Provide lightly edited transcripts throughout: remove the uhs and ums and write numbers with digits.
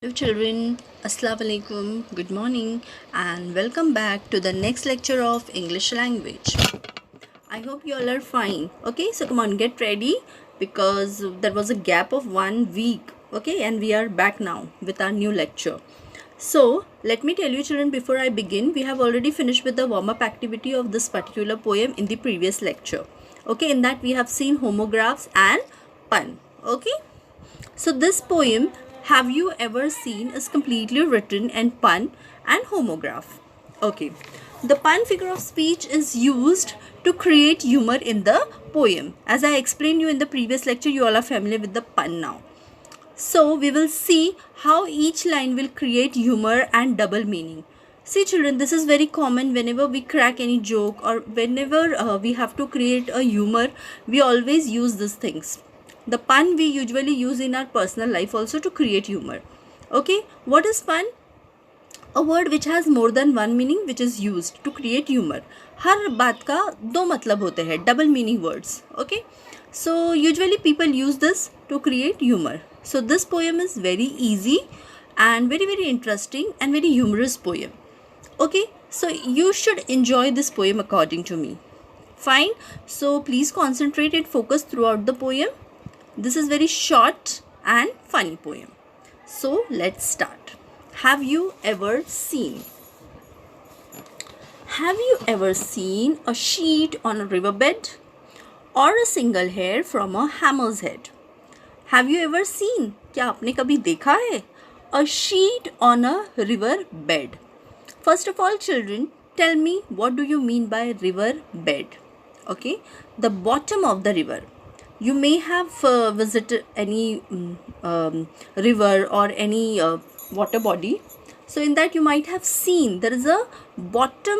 Hello children, Assalamu alaikum, good morning and welcome back to the next lecture of English language. I hope you all are fine. Okay, so come on, get ready because there was a gap of 1 week. Okay, and we are back now with our new lecture. So let me tell you children, before I begin, we have already finished with the warm-up activity of this particular poem in the previous lecture. Okay, in that we have seen homographs and pun. Okay, so this poem, have you ever seen, is completely written in pun and homograph. Okay. The pun figure of speech is used to create humor in the poem. As I explained you in the previous lecture, you all are familiar with the pun now. So we will see how each line will create humor and double meaning. See children, this is very common whenever we crack any joke or whenever we have to create a humor, we always use these things. The pun we usually use in our personal life also to create humor. Okay, what is pun? A word which has more than one meaning which is used to create humor. हर बात का दो मतलब होते हैं, double meaning words. Okay, so usually people use this to create humor. So this poem is very easy and very interesting and very humorous poem. Okay, so you should enjoy this poem according to me. Fine, so please concentrate and focus throughout the poem. This is very short and funny poem. So let's start. Have you ever seen? Have you ever seen a sheet on a riverbed or a single hair from a hammer's head? Have you ever seen? क्या आपने कभी देखा है? A sheet on a river bed. First of all, children, tell me what do you mean by river bed? Okay, the bottom of the river. You may have visited any river or any water body. So in that you might have seen there is a bottom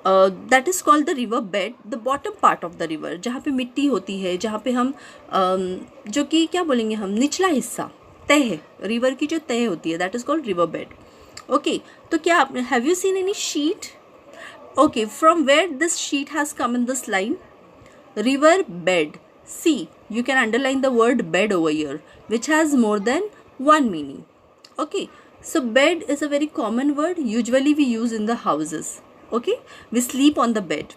that is called the river bed, the bottom part of the river, जहाँ पे मिट्टी होती है, जहाँ पे हम जो कि क्या बोलेंगे हम, निचला हिस्सा, तह, रिवर की जो तह होती है, that is called river bed. Okay, तो क्या आपने, have you seen any sheet? Okay, from where this sheet has come in this line? River bed. See, you can underline the word bed over here, which has more than one meaning. Okay, so bed is a very common word. Usually we use in the houses. Okay, we sleep on the bed.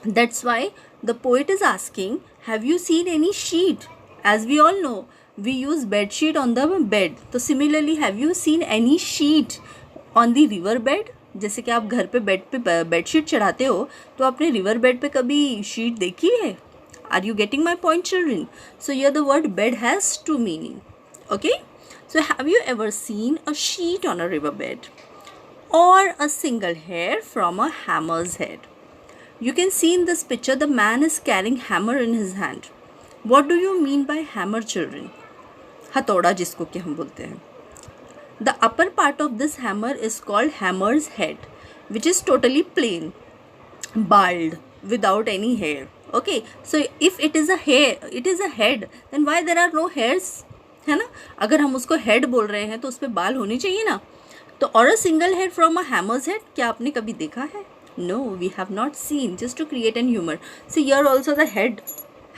That's why the poet is asking, have you seen any sheet? As we all know, we use bed sheet on the bed. So similarly, have you seen any sheet on the river bed? जैसे कि आप घर पे bed पे bedsheet चढ़ाते हो, तो आपने रिवर बेड पे कभी शीट देखी है? Are you getting my point, children? So here the word bed has two meaning. Okay, so have you ever seen a sheet on a river bed or a single hair from a hammer's head? You can see in this picture the man is carrying hammer in his hand. What do you mean by hammer, children? हथौड़ा जिसको कि हम बोलते हैं. The upper part of this hammer is called hammer's head, which is totally plain, bald, without any hair. Okay, so if it is a hair, it is a head, then why there are no hairs? है ना? अगर हम उसको head बोल रहे हैं तो उस पे बाल होने चाहिए ना. तो or a single head from a hammer's head, क्या आपने कभी देखा है? No, we have not seen. Just to create an humor. See, here also the head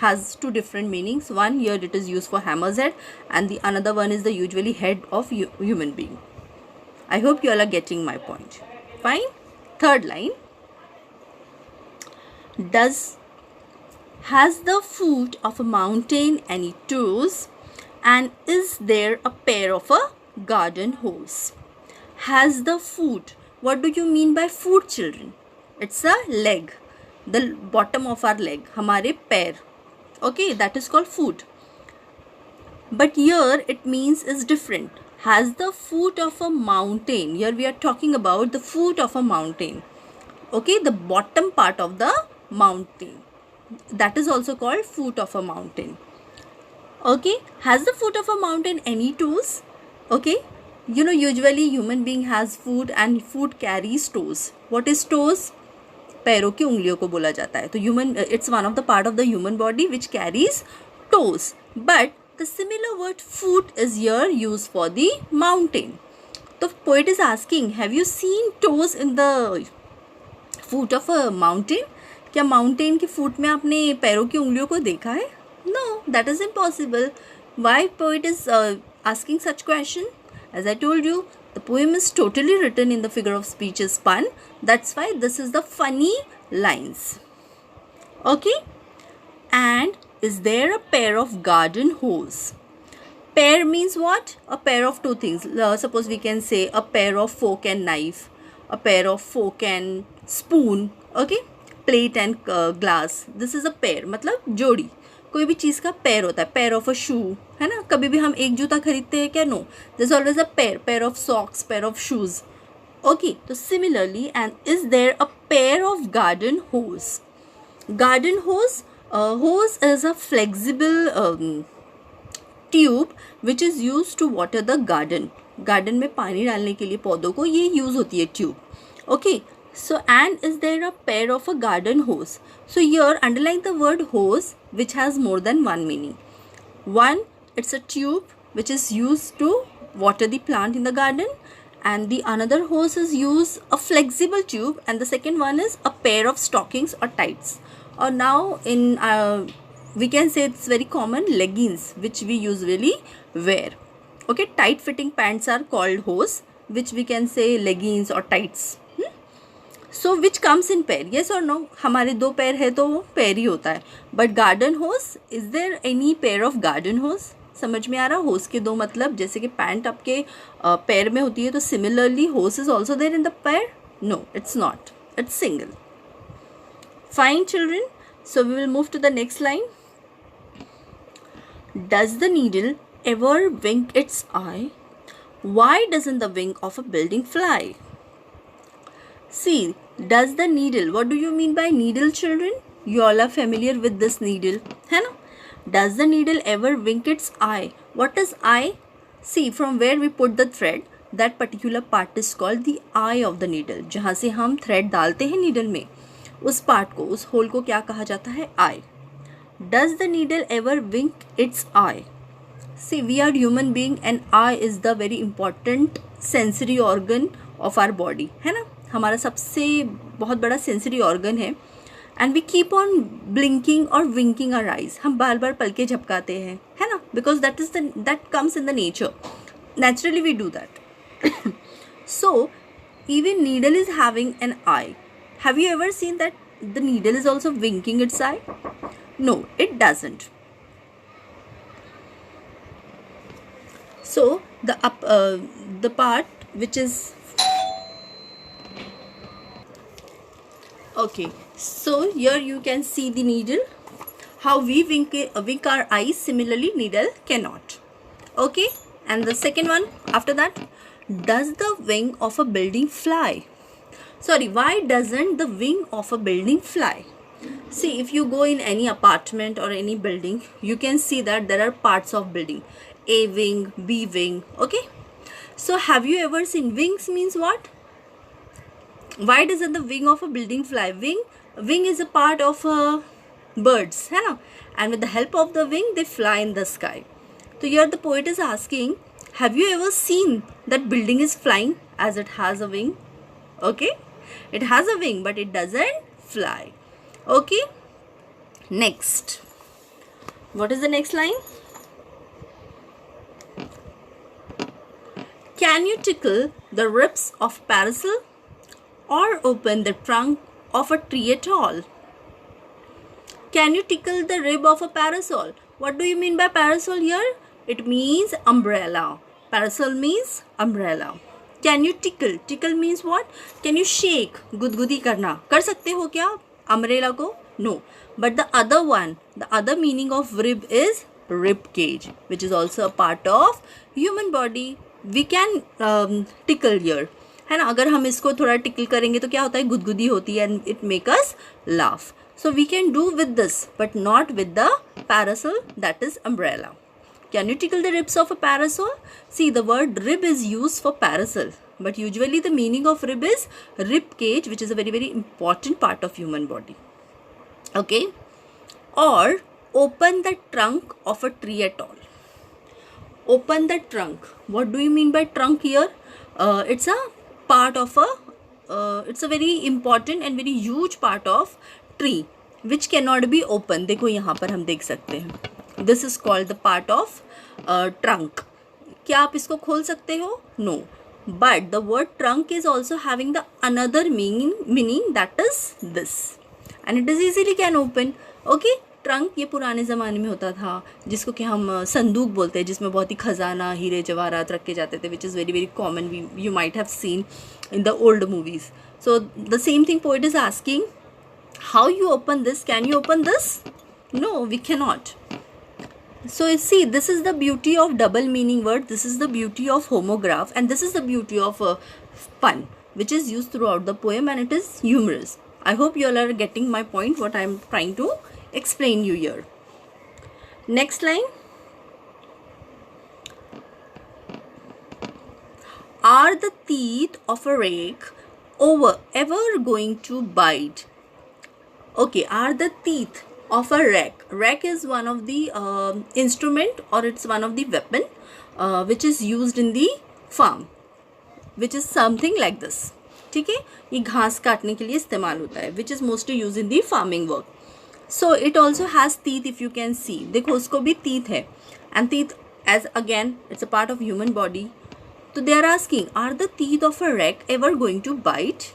has two different meanings. One, here it is used for hammer's head, and the another one is the usually head of human being. I hope you all are getting my point. Fine. Third line. Has the foot of a mountain any toes, and is there a pair of a garden hose? Has the foot. What do you mean by foot, children? It's a leg, the bottom of our leg, हमारे पैर. Okay, that is called foot. But here it means is different. Has the foot of a mountain. Here we are talking about the foot of a mountain. Okay, the bottom part of the mountain. That is also called foot of a mountain. Okay, has the foot of a mountain any toes? Okay, you know usually human being has foot and foot carries toes. What is toes? पैरों की उंगलियों को बोला जाता है. तो human, it's one of the part of the human body which carries toes. But the similar word foot is here use for the mountain. तो poet is asking, have you seen toes in the foot of a mountain? क्या mountain के foot में आपने पैरों की उंगलियों को देखा है? No, that is impossible. Why poet is asking such question? As I told you, the poem is totally written in the figure of speech is spun. That's why this is the funny lines. Okay? And is there a pair of garden hose? Pair means what? A pair of two things. Suppose we can say a pair of fork and knife, a pair of fork and spoon. Okay? Plate and glass. This is a pair. मतलब जोड़ी. कोई भी चीज़ का pair होता है. Pair of a शू, है ना? कभी भी हम एक जूता खरीदते हैं क्या? No. There's always a pair of socks, pair of shoes. Okay, so similarly, and is there a pair of garden hose? Garden hose, hose is a flexible tube which is used to water the garden. Garden में पानी डालने के लिए पौधों को ये use होती है tube. Okay, so and is there a pair of a garden hose? So here underline the word hose which has more than one meaning. One, it's a tube which is used to water the plant in the garden, and the another hose is used a flexible tube, and the second one is a pair of stockings or tights. Or now in we can say it's very common leggings which we usually wear. Okay, tight fitting pants are called hose, which we can say leggings or tights. So which comes in pair? Yes or no? हमारे दो पैर है तो वो पैर ही होता है. But garden hose, is there any pair of garden hose? समझ में आ रहा? होस के दो मतलब, जैसे कि पैंट आपके पैर में होती है तो similarly hose is also there in the पैर? No, it's not. It's single. Fine children, so we will move to the next line. Does the needle ever wink its eye? Why doesn't the wing of a building fly? See, does the needle, what do you mean by needle children? You all are familiar with this needle, है ना? Does the needle ever wink its eye? What is eye? See, from where we put the thread, that particular part is called the eye of the needle. जहाँ से हम thread डालते हैं needle में, उस part को, उस hole को क्या कहा जाता है? eye. Does the needle ever wink its eye? See, we are human being and eye is the very important sensory organ of our body, है ना? हमारा सबसे बहुत बड़ा sensory organ है. And we keep on blinking or winking our eyes. हम बार बार पलके झपकाते हैं, है ना? Because that comes in the nature. Naturally we do that. So, even needle is having an eye. Have you ever seen that the needle is also winking its eye? No, it doesn't. So the part which is okay. So here you can see the needle. How we wink our eyes. Similarly, needle cannot. Okay. And the second one after that. Does the wing of a building fly? Sorry, why doesn't the wing of a building fly? See, if you go in any apartment or any building, you can see that there are parts of building. A wing, B wing. Okay. So have you ever seen wings means what? Why doesn't the wing of a building fly? Wing is a part of birds, है ना? And with the help of the wing, they fly in the sky. So here the poet is asking, have you ever seen that building is flying as it has a wing? Okay. It has a wing, but it doesn't fly. Okay. Next. What is the next line? Can you tickle the ribs of parasol or open the trunk of a tree at all? Can you tickle the rib of a parasol? What do you mean by parasol here? It means umbrella. Parasol means umbrella. Can you tickle? Tickle means what? Can you shake? गुदगुदी करना. कर सकते हो क्या umbrella को? No. But the other one, the other meaning of rib is rib cage, which is also a part of human body. We can tickle here, है ना? अगर हम इसको थोड़ा tickle करेंगे तो क्या होता है? गुदगुदी होती है and it make us laugh. So we can do with this, but not with the parasol, that is umbrella. Can you tickle the ribs of a parasol? See, the word rib is used for parasol, but usually the meaning of rib is rib cage, which is a very, very important part of human body. Okay. Or open the trunk of a tree at all. Open the trunk. What do you mean by trunk here? It's a part of it's a very important and very huge part of tree which cannot be open. देखो यहाँ पर हम देख सकते हैं. This is called the part of trunk. क्या आप इसको खोल सकते हो? No. But the word trunk is also having the another meaning that is this, and it is easily can open. Okay, trunk ये पुराने ज़माने में होता था, जिसको कि हम संदूक बोलते हैं, जिसमें बहुत ही खजाना हीरे जवाहरात रखे जाते थे, which is very very common. You might have seen in the old movies. So the same thing poet is asking, how you open this? Can you open this? No, we can not. So see, this is the beauty of double meaning word, this is the beauty of homograph, and this is the beauty of pun, which is used throughout the poem, and it is humorous. I hope you all are getting my point, what I am trying to explain you here. Next line. Are the teeth of a rake ever going to bite? Okay, are the teeth of a rake. Rake is one of the instrument, or it's one of the weapon which is used in the farm, which is something like this. ठीक है, ये घास काटने के लिए इस्तेमाल होता है, which is mostly used in the farming work. So it also has teeth, if you can see. देखो उसको भी teeth है, and teeth as again it's a part of human body. तो they are asking, are the teeth of a rake ever going to bite?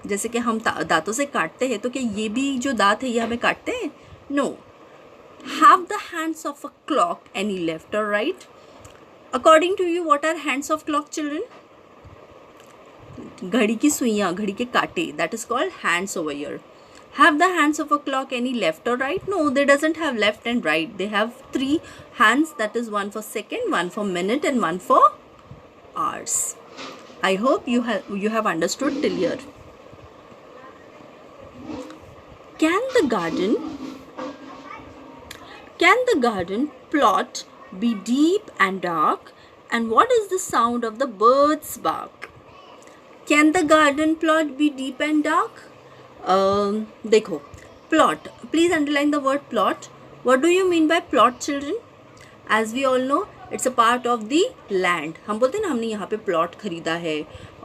जैसे कि हम दांतों से काटते हैं, तो क्या ये भी जो दांत है ये हमें काटते हैं? No. Have the hands of a clock any left or right? According to you what are hands of clock children? घड़ी की सुइयाँ, घड़ी के कांटे, that is called hands over here. Have the hands of a clock any left or right? No, they doesn't have left and right. They have 3 hands, that is one for second, one for minute, and one for hours. I hope you have understood till here. Can the garden plot be deep and dark? And what is the sound of the bird's bark? Can the garden plot be deep and dark? देखो, plot. Please underline the word plot. What do you mean by plot, children? As we all know, it's a part of the land. हम बोलते हैं ना, हमने यहाँ पे plot खरीदा है,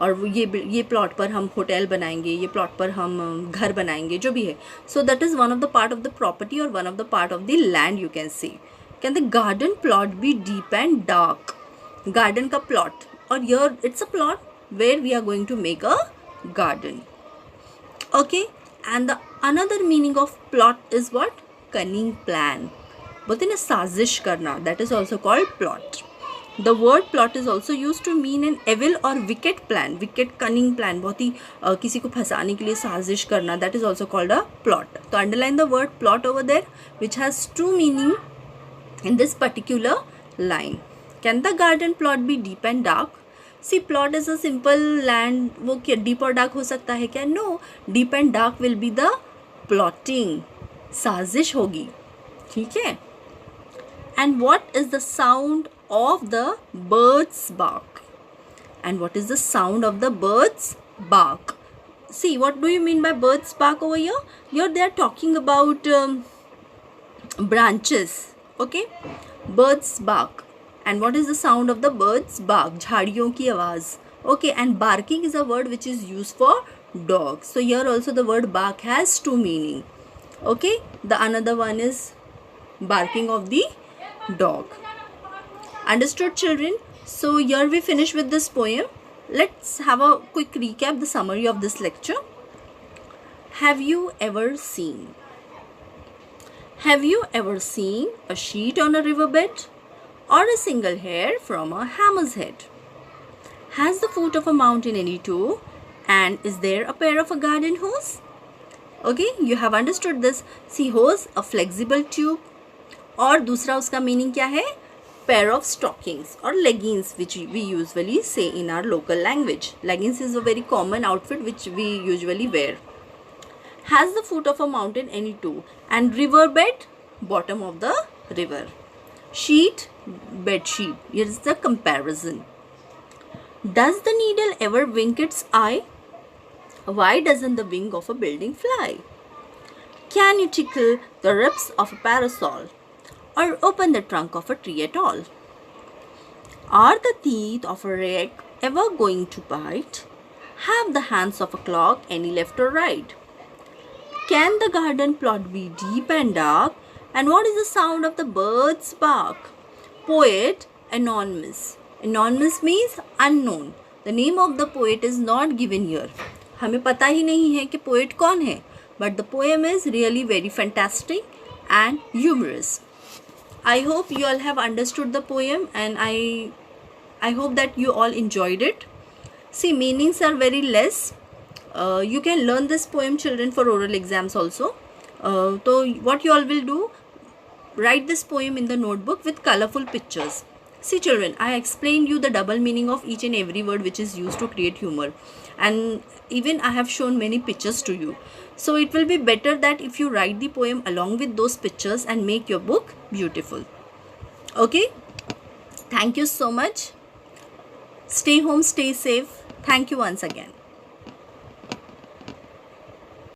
और ये प्लॉट पर हम होटल बनाएंगे, ये प्लॉट पर हम घर बनाएंगे, जो भी है. So that is one of the part of the property, और one of the part of the land, you can see. Can the garden plot be deep and dark? Garden का प्लॉट, और yeah it's a plot where we are going to make a garden. Okay, and the another meaning of plot is what? Cunning plan. बोलते हैं ना साजिश करना, that is also called plot. The word plot is also used to mean an evil or wicked plan. Wicked, cunning plan, बहुत ही किसी को फंसाने के लिए साजिश करना, that is also called a plot. तो underline the word plot over there, which has 2 meaning in this particular line. Can the garden plot be deep and dark? See plot is a simple land, वो क्या deep और dark हो सकता है क्या? No, deep and dark will be the plotting, साजिश होगी. ठीक है. And what is the sound of the birds bark? And what is the sound of the birds bark? See, what do you mean by birds bark over here? Here they are talking about branches. Okay, birds bark. And what is the sound of the birds bark? झाड़ियों की आवाज़. Okay, and barking is a word which is used for dogs. So here also the word bark has 2 meaning. Okay, the another one is barking of the dog. Understood, children? So here we finish with this poem. Let's have a quick recap, the summary of this lecture. Have you ever seen a sheet on a riverbed, or a single hair from a hammer's head? Has the foot of a mountain any toe? And is there a pair of a garden hose? Okay, you have understood this. See, hose, a flexible tube. और दूसरा उसका meaning क्या है? Pair of stockings or leggings, which we usually say in our local language. Leggings is a very common outfit which we usually wear. Has the foot of a mountain any toe? And riverbed, bottom of the river. Sheet, bed sheet. Here is the comparison. Does the needle ever wink its eye? Why doesn't the wing of a building fly? Can you tickle the ribs of a parasol, or open the trunk of a tree at all? Are the teeth of a rake ever going to bite? Have the hands of a clock any left or right? Can the garden plot be deep and dark? And what is the sound of the bird's bark? Poet Anonymous. Anonymous means unknown. The name of the poet is not given here. हमें पता ही नहीं है कि poet कौन है. But the poem is really very fantastic and humorous. I hope you all have understood the poem, and I hope that you all enjoyed it. See, meanings are very less. You can learn this poem, children, for oral exams also. So what you all will do, write this poem in the notebook with colorful pictures. See, children, I explained you the double meaning of each and every word which is used to create humor, and even I have shown many pictures to you. So it will be better that if you write the poem along with those pictures and make your book beautiful. Okay, thank you so much. Stay home, stay safe. Thank you once again.